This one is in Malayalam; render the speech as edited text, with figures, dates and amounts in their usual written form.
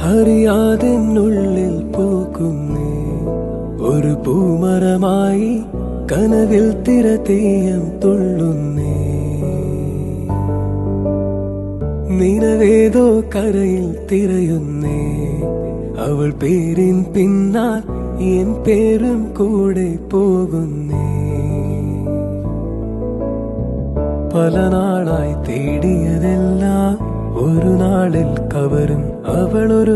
അറിയാതെന്നുള്ളിൽ പൂക്കുന്നേ ഒരു പൂമരമായി കനവിൽ തിരതീയം തുള്ളുന്നേ. നിനവേതോ കരയിൽ തിരയുന്നേ അവൾ പേരിൻ പിന്നാൽ എൻ പേരും കൂടെ പോകുന്നേ. പല നാളായി തേടിയതെല്ലാം ഒരു നാളിൽ കവരും അവളൊരു